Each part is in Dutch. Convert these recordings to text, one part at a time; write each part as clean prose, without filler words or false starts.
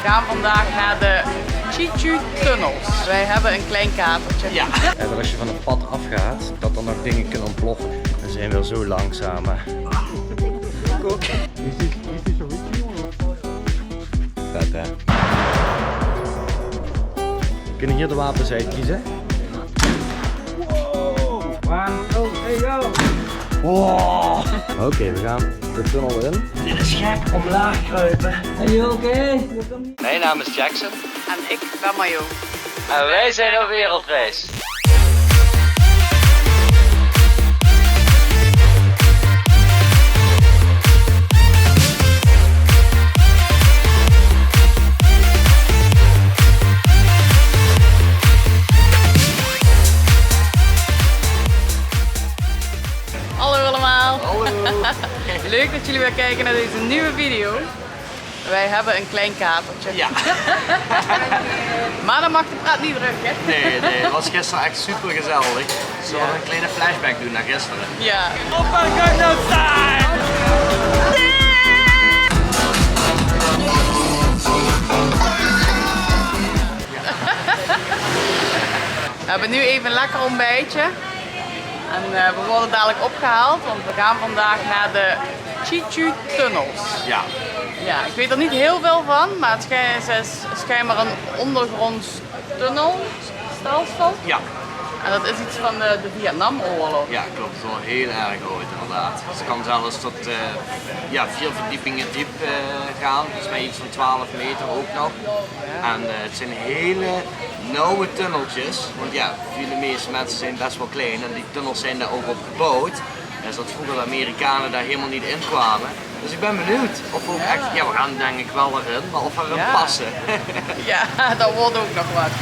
We gaan vandaag naar de Chichu-tunnels. Wij hebben een klein katertje. Ja. En dat als je van het pad afgaat, dat dan nog dingen kunnen ontploffen. We zijn wel zo langzaam. Ook. Vet hè. We kunnen hier de wapens uitkiezen. Wow. Oké, we gaan de tunnel in. Dit is gek, omlaag kruipen. Are you okay? Mijn naam is Jackson. En ik ben Mayo. En wij zijn op wereldreis. Hallo allemaal. Hallo. Leuk dat jullie weer kijken naar deze nieuwe video. Wij hebben een klein katertje. Ja. Maar dan mag de praat niet druk, hè? Nee, het was gisteren echt super gezellig. Zullen we een kleine flashback doen naar gisteren? Ja. Oppa, Gangnam Style! We hebben nu even een lekker ontbijtje. En we worden dadelijk opgehaald, want we gaan vandaag naar de Chichu-tunnels. Ja. Ja, ik weet er niet heel veel van, maar het is schijnbaar een ondergronds tunnelstelsel. Ja. En dat is iets van de Vietnamoorlog. Ja, klopt. Het is wel heel erg ooit inderdaad. Het kan zelfs tot 4 verdiepingen diep gaan. Volgens mij iets van 12 meter ook nog. En het zijn hele nauwe tunneltjes. Want ja, de meeste mensen zijn best wel klein en die tunnels zijn daar ook op gebouwd. Dus dat vroeger de Amerikanen daar helemaal niet in kwamen. Dus ik ben benieuwd of we ook echt, ja we gaan denk ik wel erin, maar of we erin passen. Ja, dat wordt ook nog wat.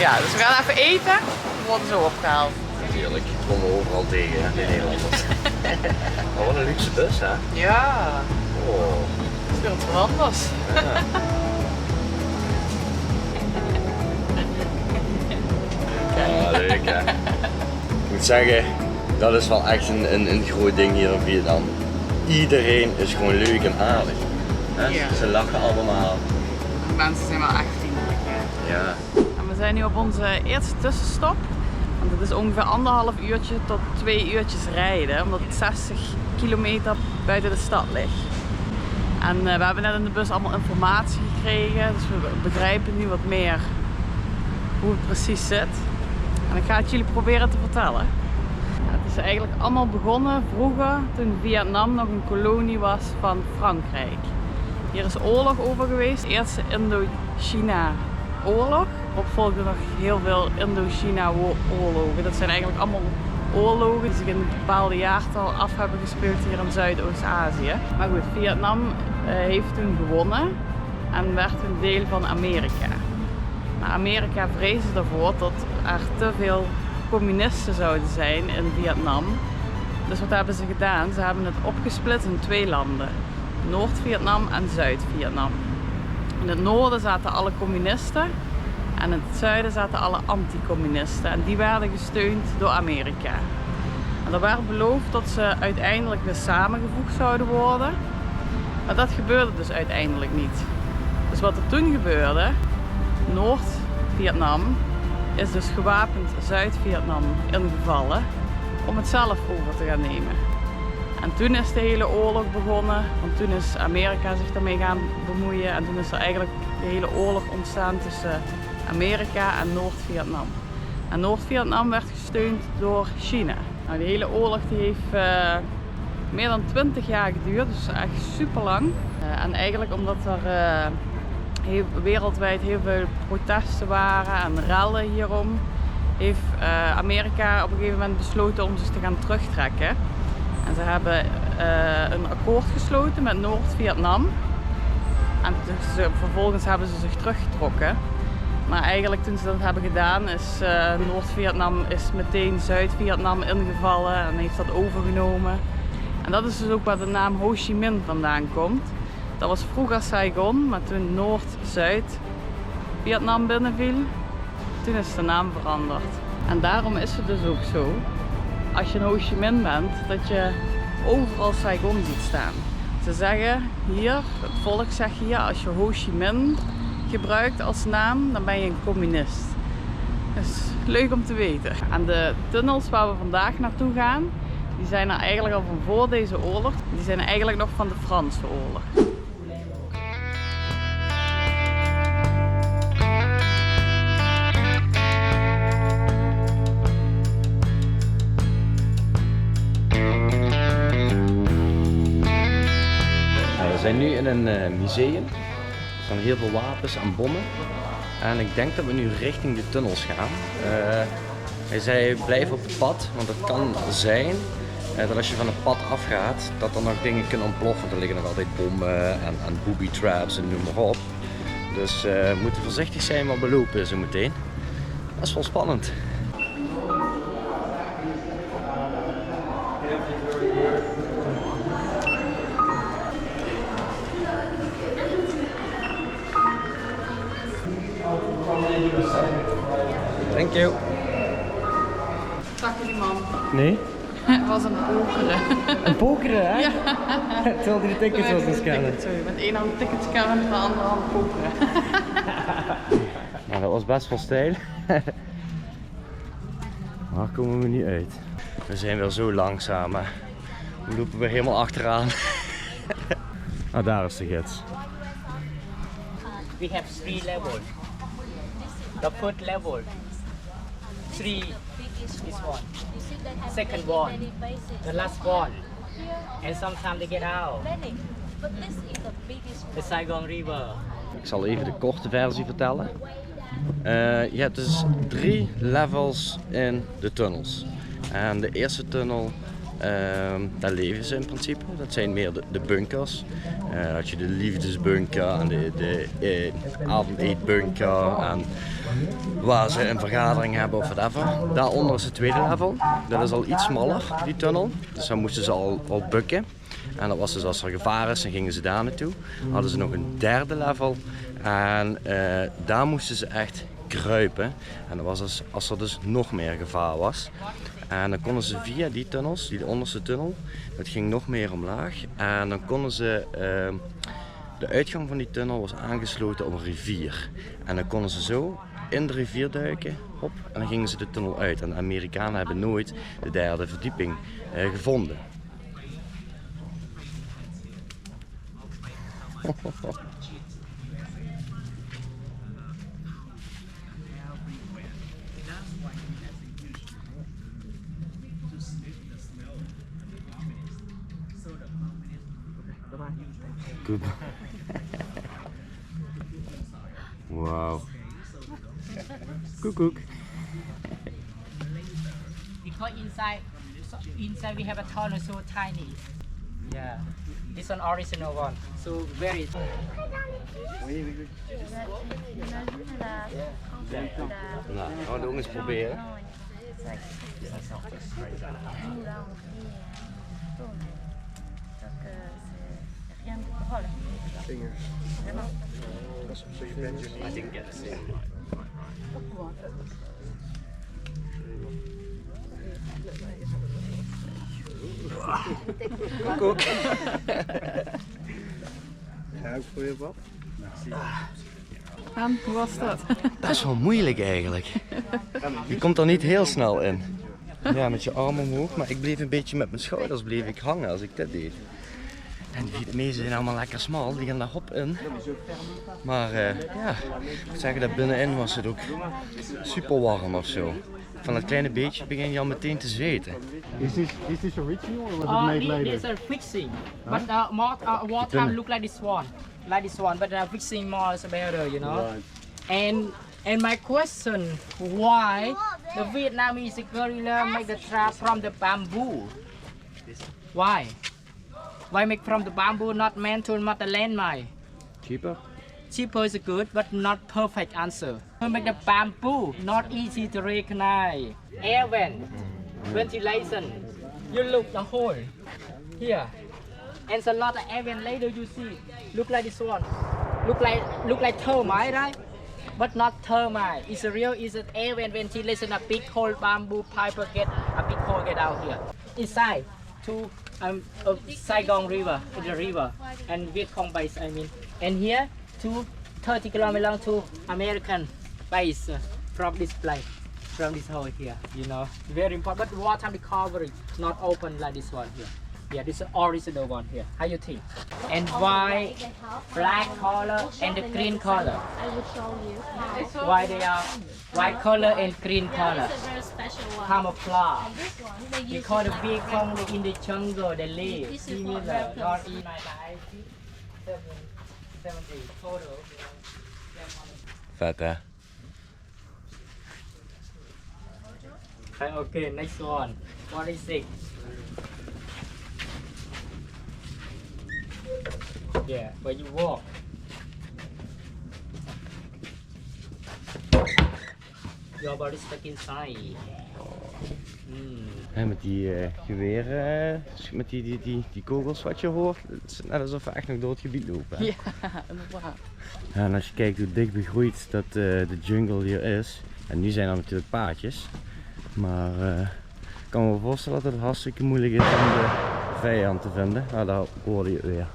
Ja, dus we gaan even eten. We worden zo opgehaald. Natuurlijk, we komen overal tegen, hè, de Nederlanders. Maar wat een luxe bus, hè? Ja, Oh. het is weer wat anders. Ja, leuk hè. Ik moet zeggen, dat is wel echt een groot ding hier in Vietnam. Iedereen is gewoon leuk en aardig. Hè? Ja. Ze lachen allemaal. De mensen zijn wel echt vriendelijk. Ja. En we zijn nu op onze eerste tussenstop. Want het is ongeveer 1,5 uurtje tot 2 uurtjes rijden, omdat het 60 kilometer buiten de stad ligt. En we hebben net in de bus allemaal informatie gekregen, dus we begrijpen nu wat meer hoe het precies zit. En ik ga het jullie proberen te vertellen. Ja, het is eigenlijk allemaal begonnen vroeger, toen Vietnam nog een kolonie was van Frankrijk. Hier is oorlog over geweest, eerst de Indo-China-oorlog. Op volgden nog heel veel Indo-China-oorlogen. Dat zijn eigenlijk allemaal oorlogen die zich in een bepaalde jaartal af hebben gespeeld hier in Zuidoost-Azië. Maar goed, Vietnam heeft toen gewonnen en werd een deel van Amerika. Maar Amerika vreesde ervoor dat er te veel communisten zouden zijn in Vietnam. Dus wat hebben ze gedaan? Ze hebben het opgesplitst in 2 landen. Noord-Vietnam en Zuid-Vietnam. In het noorden zaten alle communisten en in het zuiden zaten alle anticommunisten. En die werden gesteund door Amerika. En er werd beloofd dat ze uiteindelijk weer samengevoegd zouden worden. Maar dat gebeurde dus uiteindelijk niet. Dus wat er toen gebeurde, Noord-Vietnam is dus gewapend Zuid-Vietnam ingevallen om het zelf over te gaan nemen. En toen is de hele oorlog begonnen, want toen is Amerika zich daarmee gaan bemoeien en toen is er eigenlijk de hele oorlog ontstaan tussen Amerika en Noord-Vietnam. En Noord-Vietnam werd gesteund door China. Nou, die hele oorlog die heeft meer dan 20 jaar geduurd, dus echt super lang. En eigenlijk omdat er wereldwijd heel veel protesten waren en rellen hierom, heeft Amerika op een gegeven moment besloten om zich te gaan terugtrekken. En ze hebben een akkoord gesloten met Noord-Vietnam. En dus, vervolgens hebben ze zich teruggetrokken. Maar eigenlijk toen ze dat hebben gedaan is Noord-Vietnam is meteen Zuid-Vietnam ingevallen en heeft dat overgenomen. En dat is dus ook waar de naam Ho Chi Minh vandaan komt. Dat was vroeger Saigon, maar toen Noord-Zuid-Vietnam binnenviel, toen is de naam veranderd. En daarom is het dus ook zo, als je in Ho Chi Minh bent, dat je overal Saigon ziet staan. Ze zeggen hier, het volk zegt hier, als je Ho Chi Minh gebruikt als naam, dan ben je een communist. Dus leuk om te weten. En de tunnels waar we vandaag naartoe gaan, die zijn er eigenlijk al van voor deze oorlog. Die zijn eigenlijk nog van de Franse oorlog. We zijn nu in een museum. Er staan heel veel wapens en bommen. En ik denk dat we nu richting de tunnels gaan. Hij zei blijf op het pad, want het kan zijn dat als je van het pad afgaat, dat er nog dingen kunnen ontploffen. Er liggen nog altijd bommen en booby traps en noem maar op. Dus we moeten voorzichtig zijn waar we lopen zo meteen. Dat is wel spannend. Thank you. Zag je die man? Nee? Het was een pokeren. Een pokeren, hè? Ja. Terwijl hij de tickets was aan scannen. Met één hand tickets scannen, met de andere hand pokeren. Nou, dat was best wel stijl. Maar komen we niet uit. We zijn wel zo langzaam, hè. We lopen weer helemaal achteraan. Ah, daar is de gids. We have 3 levels. The first level, 3 is one. Second one, the last one. And sometimes they get out. The Saigon River. Ik zal even de korte versie vertellen. Je hebt dus 3 levels in de tunnels. En de eerste tunnel, daar leven ze in principe. Dat zijn meer de bunkers. Dat je de liefdesbunker en de avondeetbunker en waar ze een vergadering hebben of whatever. Daaronder is het tweede level. Dat is al iets smaller, die tunnel. Dus dan moesten ze al bukken. En dat was dus als er gevaar is, dan gingen ze daar naartoe. Dan hadden ze nog een derde level. En daar moesten ze echt kruipen. En dat was als er dus nog meer gevaar was. En dan konden ze via die tunnels, die onderste tunnel, dat ging nog meer omlaag. En dan konden ze, de uitgang van die tunnel was aangesloten op een rivier. En dan konden ze zo in de rivier duiken, hop, en dan gingen ze de tunnel uit. En de Amerikanen hebben nooit de derde verdieping gevonden. Goed. Wow. Koekoek. Because inside we have a tunnel so tiny. Yeah, it's an original one. So very. Nou, gaan we het ook eens proberen. I didn't get to see. Koekoek. Ga ik voor je wat? Han, hoe was dat? Dat is wel moeilijk eigenlijk. Je komt er niet heel snel in. Ja, met je armen omhoog, maar ik bleef een beetje met mijn schouders bleef ik hangen als ik dit deed. En die Vietnamezen zijn allemaal lekker smal, die gaan daar hop in. Maar ja, ik moet zeggen dat binnenin was het ook super warm of zo. Van dat kleine beetje begin je al meteen te zweten. Is this original or was it made later? These are fixing, but wartime look like this one, but fixing more is better, you know. Right. And my question, why the Vietnamese guerrilla make the trap from the bamboo? Why? Why make from the bamboo, not mantle, not the landmine? Cheaper? Cheaper is good, but not perfect answer. We make the bamboo not easy to recognize. Air vent, ventilation. You look the hole here, and a lot of air vent later you see. Look like this one. Look like termite, right? But not termite. It's a real. It's an air vent ventilation. A big hole bamboo pipe get a big hole get out here. Inside to Saigon River, the river, and Viet Cong base. I mean, and here to 30 kilometers long to American base from this place, from this hole here. You know, very important. But what time the coverage not open like this one here? Yeah, this is the original one here. How you think? And white, black color, and the green color. I will show you. Why they are white color and green color? It's a very special one. Camouflage. This one, they use Because the it big only in the jungle they live. This is Similar, what reptiles not do. in my life. 70 total. Vet hè? Okay, next one. What is it? Yeah, where you walk. Your body stuck inside. En met die geweren, met die kogels wat je hoort, het is net alsof we echt nog door het gebied lopen. Hè? Ja, inderdaad. Ja, en als je kijkt hoe dicht begroeid dat de jungle hier is, en nu zijn er natuurlijk paadjes, maar ik kan me voorstellen dat het hartstikke moeilijk is om de vijand te vinden. Nou, daar hoorde je het weer.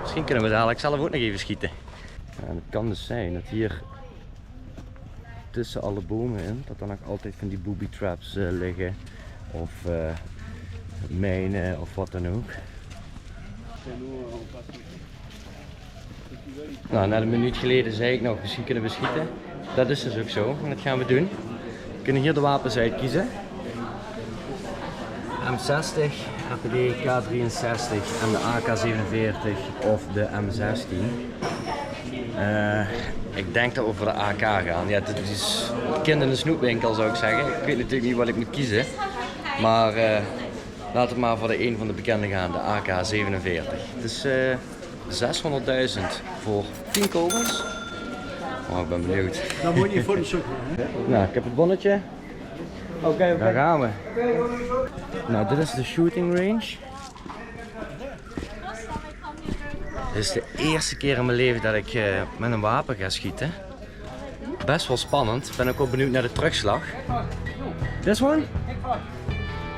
Misschien kunnen we dadelijk zelf ook nog even schieten. Ja, en het kan dus zijn dat hier tussen alle bomen in, dat er nog altijd van die booby traps liggen. Of mijnen of wat dan ook. Nou, net een minuut geleden zei ik nog, misschien kunnen we schieten. Dat is dus ook zo en dat gaan we doen. We kunnen hier de wapens uitkiezen. M60, RPD K63 en de AK47 of de M16. Ik denk dat we voor de AK gaan. Ja, dit is kind in de snoepwinkel zou ik zeggen. Ik weet natuurlijk niet wat ik moet kiezen. Maar laten we maar voor een van de bekende gaan, de AK47. Het is 600.000 voor 10 kogels. Oh, ik ben benieuwd. Dan moet je voor de zoeken. Nou, ik heb het bonnetje. Oké. Daar gaan we. Nou, dit is de shooting range. Dit is de eerste keer in mijn leven dat ik met een wapen ga schieten. Best wel spannend. Ik ben ook wel benieuwd naar de terugslag. This one?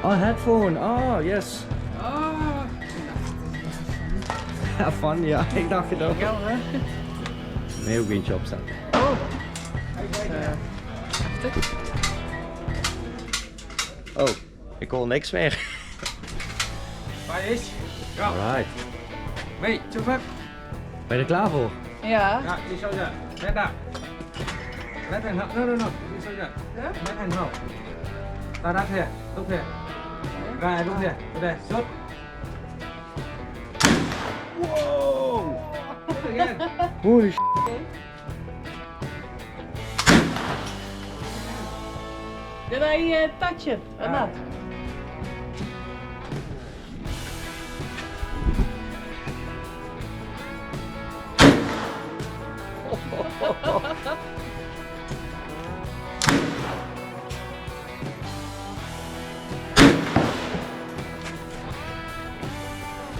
Oh, headphone. Oh, yes. Oh, Ja, fun, ja. Ik dacht het ook. ja hè? Nee, ook eentje opzetten. Oh. Oh, ik hoor niks meer. Waar is? Alright. Wait, too much. Ben je er klaar voor? Ja. Ja, die zo ja. Let up. Let and help. No. Die zo ja. Let and help. Look here. Look here. Right, look here. There. Shoot. Wow! Shoot again. Holy sh**. Did I touch it or not?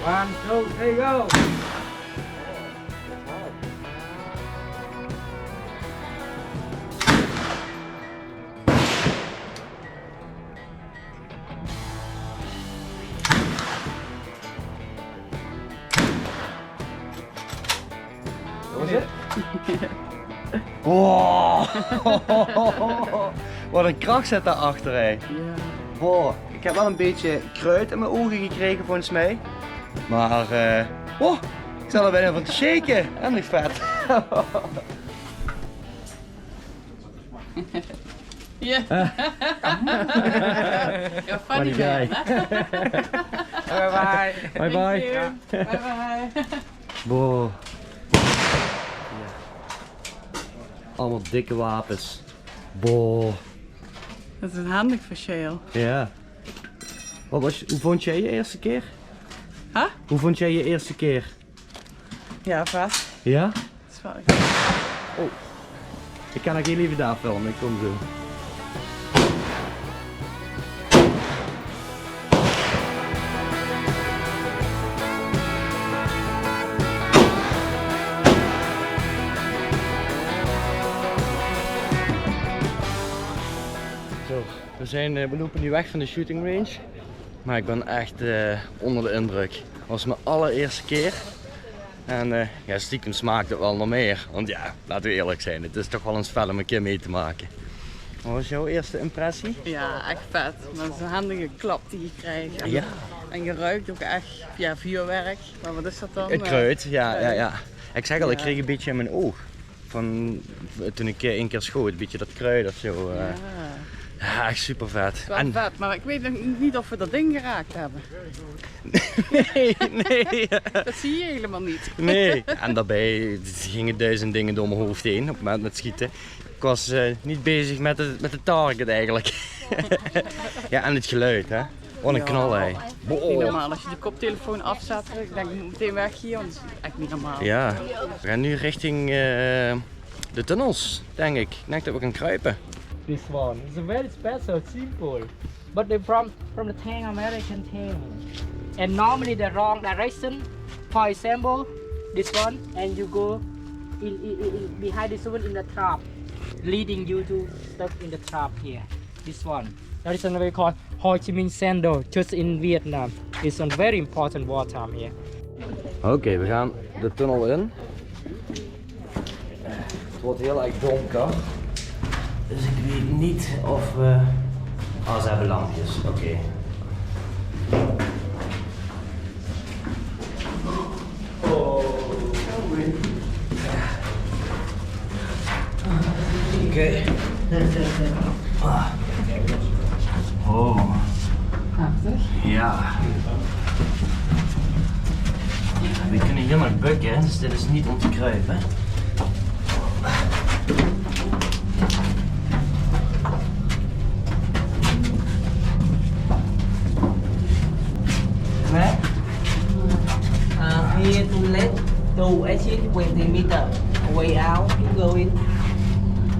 One, two, three, go. Was het? Wow. Wat een kracht zit daarachter, hè. Ja. Wow. Ik heb wel een beetje kruid in mijn ogen gekregen volgens mij. Maar oh, ik zal er bijna van te shaken. En nog vet. Ja. Ja, funny Funny guy. man, hè? Bye bye. Bye bye. Bye bye. Wow. Allemaal dikke wapens. Boah. Dat is handig voor Shale. Ja. Hoe vond jij je eerste keer? Huh? Hoe vond jij je eerste keer? Ja, vast. Ja? Dat is wel Oh. Ik kan nog heel even daar filmen, ik kom zo. Zo, we lopen nu weg van de shooting range. maar ik ben echt onder de indruk. Het was mijn allereerste keer. En ja, stiekem smaakt het wel nog meer. Want ja, laten we eerlijk zijn, het is toch wel een spel om een keer mee te maken. Wat was jouw eerste impressie? Ja, echt vet. Met zo'n handige klap die je krijgt. En, Ja. en je ruikt ook echt vuurwerk. Maar wat is dat dan? Het kruid, ja. Ik zeg al, ik Ja. kreeg een beetje in mijn oog. Van toen ik één keer schoot, een beetje dat kruid of zo. Ja, echt super vet. Het is wel vet, maar ik weet nog niet of we dat ding geraakt hebben. Nee. Dat zie je helemaal niet. Nee. En daarbij gingen 1000 dingen door mijn hoofd heen op het moment met schieten. Ik was niet bezig met de target eigenlijk. Ja, en het geluid, hè. Wat een knal, hè. Niet normaal, als je de koptelefoon afzet, ik denk ik moet meteen weg hier, want het is echt niet normaal. Ja, we gaan nu richting de tunnels, denk ik. Ik denk dat we gaan kruipen. This one is a very special, simple, but they from the tank, American tank, and normally the wrong direction. For example, this one, and you go in behind this one in the trap, leading you to stuck in the trap here. This one. That is another called Ho Chi Minh Sando, just in Vietnam. It's a very important wartime here. Oké, we gaan de tunnel in. Het wordt heel erg donker. Dus ik weet niet of we... Oh, ze hebben lampjes, oké. Oké. Oh. Ja. We kunnen hier nog bukken, dus dit is niet om te kruipen. Here to let to exit 20 meter way out to go in.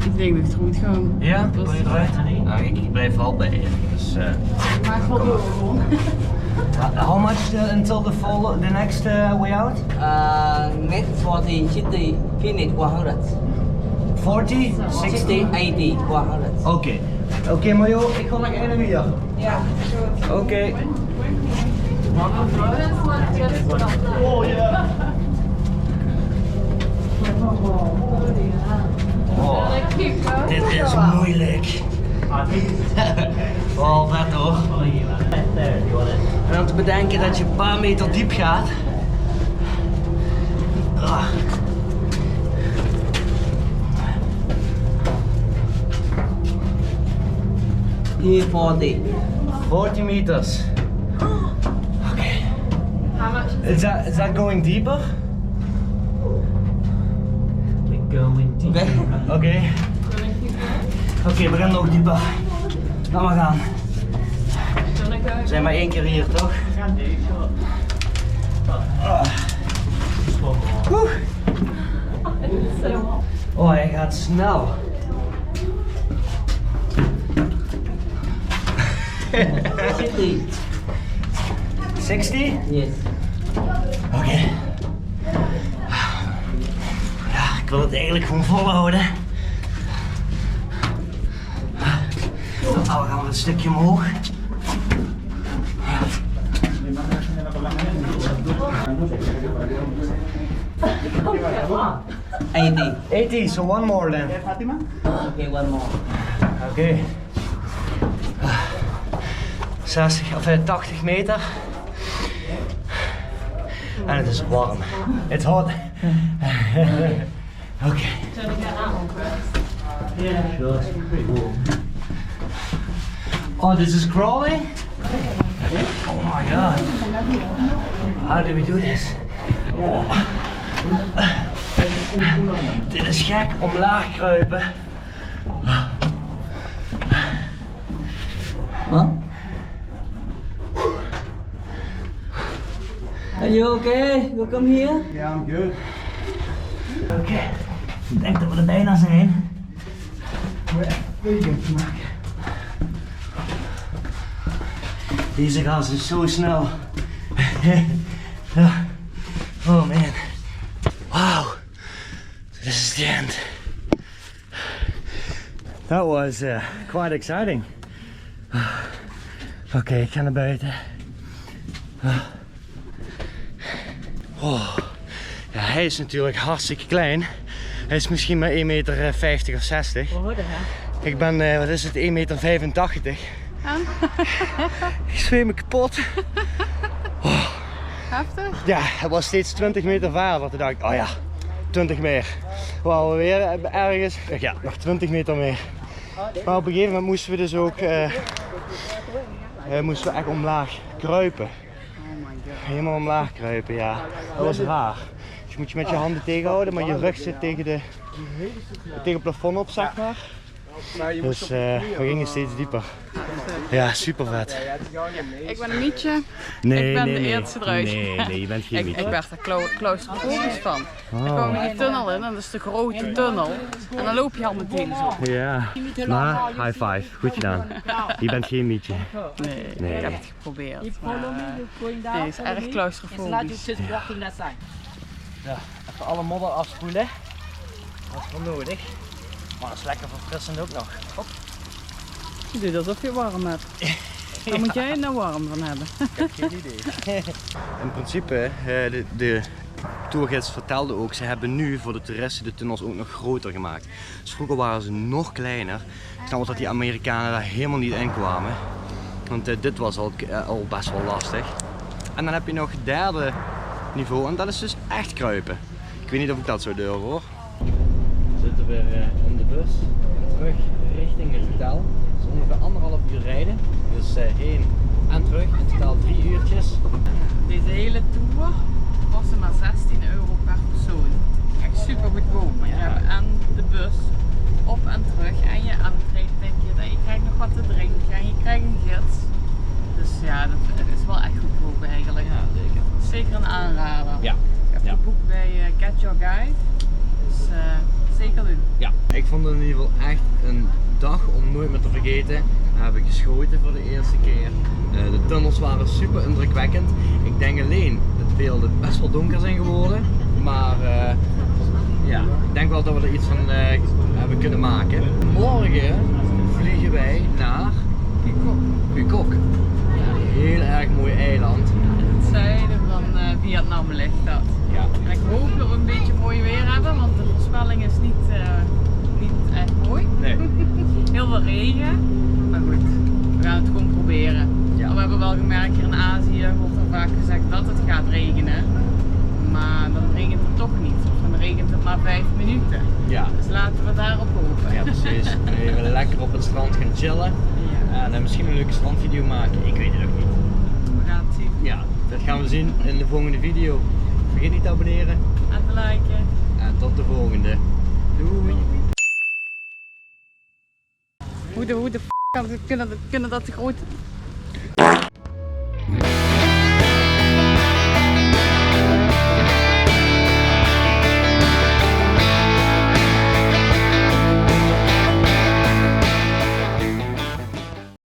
Ik denk dat het goed gaat. Ja, wil je eruit? Nou, ik blijf wel bij je. Dus, Maar ik wil door gewoon. how much until the next way out? Next 40 city finish 100. 40? 60, 80, 100. Oké, Mario, ik ga nog één weer. Ja. Oké. Oh, dit is moeilijk. Oh, vet hoor. En dan te bedenken dat je een paar meter diep gaat. Here 40. 40 meters. Okay. How much Is that going deeper? Okay. Oké, we gaan nog dieper. Laat maar gaan. We zijn maar één keer hier, toch? Oeh. Oh, hij gaat snel. 60. 60? Yes. Oké. Ja, ik wil het eigenlijk gewoon volhouden. Nou, we gaan weer een stukje omhoog. 80. 80, so one more then. Okay, one more. Oké. 80 meter. En het is warm. It's hot. Oké. Oh, this is crawling? Oh my god. How do we do this? Dit is gek, omlaag kruipen. Huh? Are you okay? You come here? Yeah, I'm good. Oké, ik denk dat we er bijna zijn. Deze gas is zo snel. Oh man. Wow. This is the end. That was quite exciting. Oké, ik ga naar buiten. Oh. Ja, hij is natuurlijk hartstikke klein. Hij is misschien maar 1,50 meter of 60. Ik ben, wat is het, 1,85 meter. Ik zweem me kapot. Oh. Heftig? Ja, het was steeds 20 meter verder. Toen dacht ik, oh ja, 20 meer. Wou we weer ergens, ja, nog 20 meter meer. Maar op een gegeven moment moesten we dus ook moesten we echt omlaag kruipen. Helemaal omlaag kruipen, ja. Dat was raar. Dus je moet je met je handen tegenhouden, maar je rug zit tegen het plafond op, zeg maar. Dus we gingen steeds dieper. Ja, super vet. Ik ben een mietje. Nee, ik ben nee, de eerste eruit. Nee, je bent geen mietje. Ik werd er claustrofobisch van. Dan kwam je die tunnel in en dat is de grote tunnel. En dan loop je al meteen zo. Ja, maar high five, goed gedaan. Je bent geen mietje. Nee, ik heb het geprobeerd. Maar, nee, het is erg claustrofobisch. Ja, even alle modder afspoelen. Dat is wel nodig. Maar dat is lekker verfrissend ook nog. Hop. Je doet alsof je warm hebt. Waar moet jij het nou warm van hebben? Ik heb geen idee. In principe, de tourgids vertelde ook, ze hebben nu voor de toeristen de tunnels ook nog groter gemaakt. Dus vroeger waren ze nog kleiner. Ik snap wel dat die Amerikanen daar helemaal niet in kwamen. Want dit was al best wel lastig. En dan heb je nog het derde niveau en dat is dus echt kruipen. Ik weet niet of ik dat zou durven hoor. We zitten weer in de bus, terug richting het hotel. Het is ongeveer 1,5 uur rijden, dus heen en terug, in totaal 3 uurtjes. Deze hele tour kostte maar €16 per persoon. Echt super goedkoop, maar je hebt en de bus op en terug en je entree-ticket en je krijgt nog wat te drinken en je krijgt een gids. Dus ja, dat is wel echt goedkoop eigenlijk. Ja, zeker. Zeker een aanrader. Ja. Ik heb geboekt bij Get Your Guide, dus zeker doen. Ja, ik vond het in ieder geval echt een dag om nooit meer te vergeten. We hebben geschoten voor de eerste keer. De tunnels waren super indrukwekkend. Ik denk alleen dat de beelden best wel donker zijn geworden. Maar ja, ik denk wel dat we er iets van hebben kunnen maken. Morgen vliegen wij naar Phuoc. Een heel erg mooi eiland. In het zuiden van Vietnam ligt dat. Ja. En ik hoop dat we een beetje mooi weer hebben, want de voorspelling is niet echt mooi. Nee. Heel veel regen, maar goed, we gaan het gewoon proberen. Ja. We hebben wel gemerkt hier in Azië, wordt er vaak gezegd dat het gaat regenen, maar dan regent het toch niet. Of dan regent het maar 5 minuten. Ja. Dus laten we daarop hopen. Ja, precies. Even lekker op het strand gaan chillen. Ja. En misschien een leuke strandvideo maken. Ik weet het ook niet. We gaan het zien. Ja, dat gaan we zien in de volgende video. Vergeet niet te abonneren. En te liken. En tot de volgende. Doei! Hoe de f*** kunnen dat de grote